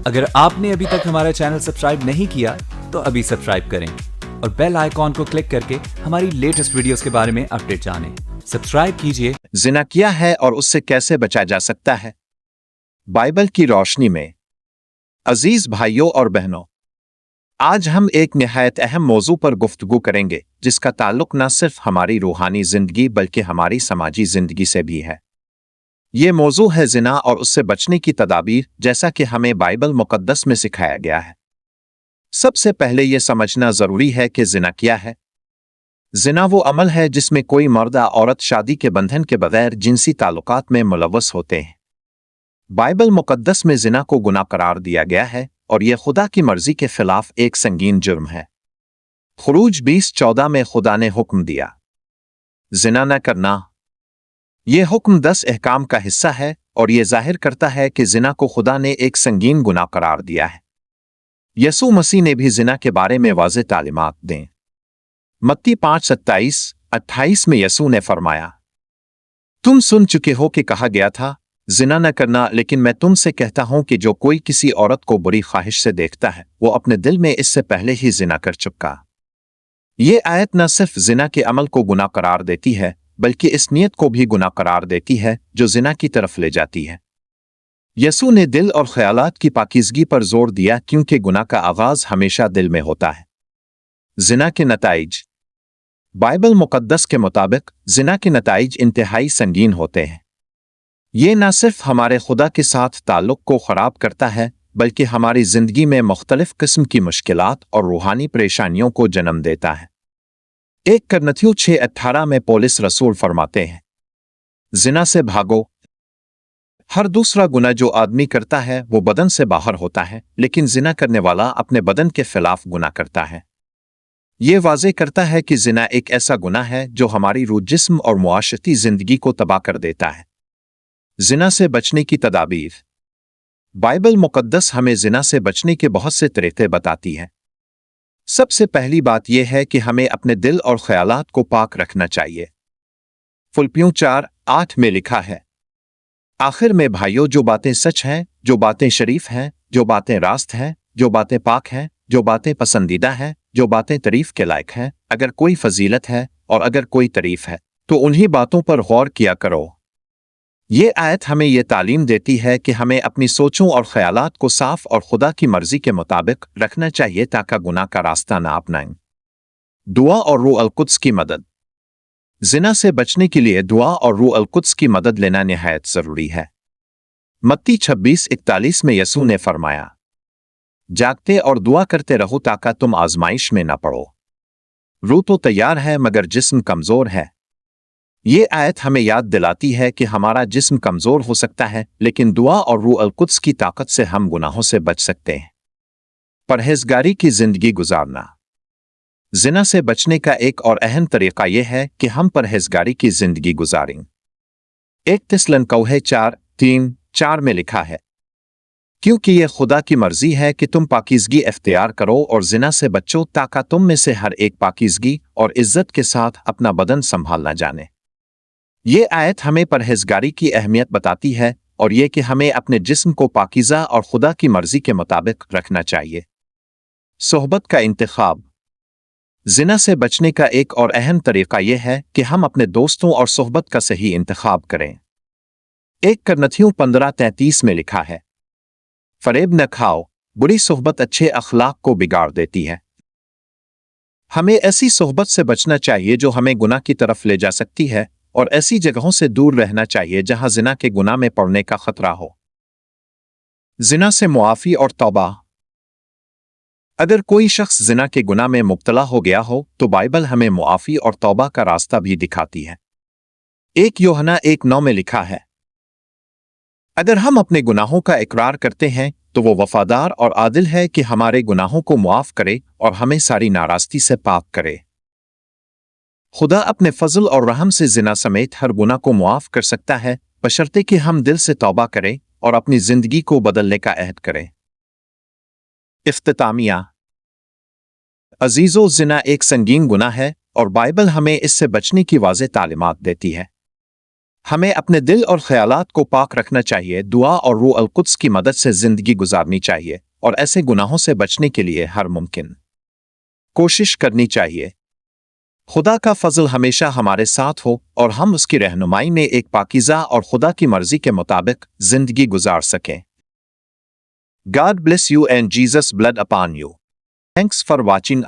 अगर आपने अभी तक हमारा चैनल सब्सक्राइब नहीं किया तो अभी सब्सक्राइब करें और बेल आइकॉन को क्लिक करके हमारी लेटेस्ट वीडियोस के बारे में अपडेट जानें। सब्सक्राइब कीजिए। जिना किया है और उससे कैसे बचा जा सकता है, बाइबल की रोशनी में। अजीज भाइयों और बहनों, आज हम एक निहायत अहम मौजू पर गुफ्तगू करेंगे जिसका ताल्लुक न सिर्फ हमारी रूहानी जिंदगी बल्कि हमारी समाजी जिंदगी से भी है। ये मौजू है जिना और उससे बचने की तदाबीर, जैसा कि हमें बाइबल मुकद्दस में सिखाया गया है। सबसे पहले यह समझना जरूरी है कि जिना क्या है। जिना वो अमल है जिसमें कोई मर्द या औरत शादी के बंधन के बगैर जिनसी ताल्लुकात में मुलव्वस होते हैं। बाइबल मुकद्दस में जिना को गुनाह करार दिया गया है और यह खुदा की मर्जी के खिलाफ एक संगीन जुर्म है। खुरूज 20:14 में खुदा ने हुक्म दिया, जिना न करना। यह हुक्म 10 अहकाम का हिस्सा है और यह जाहिर करता है कि जिना को खुदा ने एक संगीन गुनाह करार दिया है। यसू मसीह ने भी जिना के बारे में वाज़ेह तालीमात दें। मत्ती 5:27-28 में यसू ने फरमाया, तुम सुन चुके हो कि कहा गया था, जिना न करना, लेकिन मैं तुमसे कहता हूं कि जो कोई किसी औरत को बुरी ख्वाहिश से देखता है वो अपने दिल में इससे पहले ही जिना कर चुका। ये आयत न सिर्फ जिना के अमल को गुनाह करार देती है बल्कि इस नियत को भी गुनाह करार देती है जो जिना की तरफ ले जाती है। यसू ने दिल और ख्यालात की पाकीज़गी पर जोर दिया क्योंकि गुनाह का आगाज हमेशा दिल में होता है। जिना के नताइज। बाइबल मुकद्दस के मुताबिक जिना के नताइज इंतहाई संगीन होते हैं। ये न सिर्फ हमारे खुदा के साथ ताल्लुक को खराब करता है बल्कि हमारी जिंदगी में मुख्तलिफ किस्म की मुश्किलात और रूहानी परेशानियों को जन्म देता है। 1 कुरिन्थियों 6:18 में पौलुस रसूल फरमाते हैं, जिना से भागो। हर दूसरा गुनाह जो आदमी करता है वो बदन से बाहर होता है, लेकिन जिना करने वाला अपने बदन के खिलाफ गुनाह करता है। ये वाज़ेह करता है कि जिना एक ऐसा गुनाह है जो हमारी रूह, जिस्म और मुआशरती जिंदगी को तबाह कर देता है। जिना से बचने की तदाबीर। बाइबल मुकद्दस हमें जिना से बचने के बहुत से तरीके बताती है। सबसे पहली बात यह है कि हमें अपने दिल और ख्यालात को पाक रखना चाहिए। फिलिप्पियों 4:8 में लिखा है, आखिर में भाइयों, जो बातें सच हैं, जो बातें शरीफ हैं, जो बातें रास्त हैं, जो बातें पाक हैं, जो बातें पसंदीदा हैं, जो बातें तारीफ के लायक हैं, अगर कोई फजीलत है और अगर कोई तारीफ है तो उन्हीं बातों पर गौर किया करो। ये आयत हमें यह तालीम देती है कि हमें अपनी सोचों और ख्यालात को साफ और खुदा की मर्जी के मुताबिक रखना चाहिए ताकि गुनाह का रास्ता ना अपनाएं। दुआ और रूह अल कुद्स की मदद। जिना से बचने के लिए दुआ और रूह अल कुद्स की मदद लेना निहायत जरूरी है। मत्ती 26:41 में यसू ने फरमाया, जागते और दुआ करते रहो ताकि तुम आजमाइश में ना पड़ो। रूह तो तैयार है मगर जिस्म कमजोर है। ये आयत हमें याद दिलाती है कि हमारा जिस्म कमजोर हो सकता है लेकिन दुआ और रूह अल कुद्स की ताकत से हम गुनाहों से बच सकते हैं। परहेजगारी की जिंदगी गुजारना। जिना से बचने का एक और अहम तरीका यह है कि हम परहेजगारी की जिंदगी गुजारें। 1 थिस्सलुनीके 4:3-4 में लिखा है, क्योंकि यह खुदा की मर्जी है कि तुम पाकीज़गी इख्तियार करो और जिना से बचो ताकि तुम में से हर एक पाकीज़गी और इज्जत के साथ अपना बदन संभालना जाने। ये आयत हमें परहेजगारी की अहमियत बताती है और यह कि हमें अपने जिस्म को पाकीज़ा और खुदा की मर्जी के मुताबिक रखना चाहिए। सोहबत का इंतखाब। जिना से बचने का एक और अहम तरीका यह है कि हम अपने दोस्तों और सोहबत का सही इंतखाब करें। 1 कुरिन्थियों 15:33 में लिखा है, फरेब न खाओ, बुरी सोहबत अच्छे अखलाक को बिगाड़ देती है। हमें ऐसी सोहबत से बचना चाहिए जो हमें गुनाह की तरफ ले जा सकती है और ऐसी जगहों से दूर रहना चाहिए जहां जिना के गुनाह में पड़ने का खतरा हो। जिना से मुआफी और तौबा। अगर कोई शख्स जिना के गुनाह में मुब्तला हो गया हो तो बाइबल हमें मुआफी और तौबा का रास्ता भी दिखाती है। 1 यूहन्ना 1:9 में लिखा है, अगर हम अपने गुनाहों का इकरार करते हैं तो वो वफादार और आदिल है कि हमारे गुनाहों को मुआफ करे और हमें सारी नाराज़गी से पाक करे। खुदा अपने फजल और रहम से जिना समेत हर गुनाह को मुआफ कर सकता है बशर्ते कि हम दिल से तौबा करें और अपनी जिंदगी को बदलने का अहद करें। इफ्तितामिया। अजीजों, जिना एक संगीन गुनाह है और बाइबल हमें इससे बचने की वाज़ेह तालीमात देती है। हमें अपने दिल और ख्यालात को पाक रखना चाहिए, दुआ और रूह अल कुद्स की मदद से जिंदगी गुजारनी चाहिए और ऐसे गुनाहों से बचने के लिए हर मुमकिन कोशिश करनी चाहिए। खुदा का फजल हमेशा हमारे साथ हो और हम उसकी रहनुमाई में एक पाकीज़ा और खुदा की मर्जी के मुताबिक जिंदगी गुजार सकें। God bless you and Jesus blood upon you. Thanks for watching.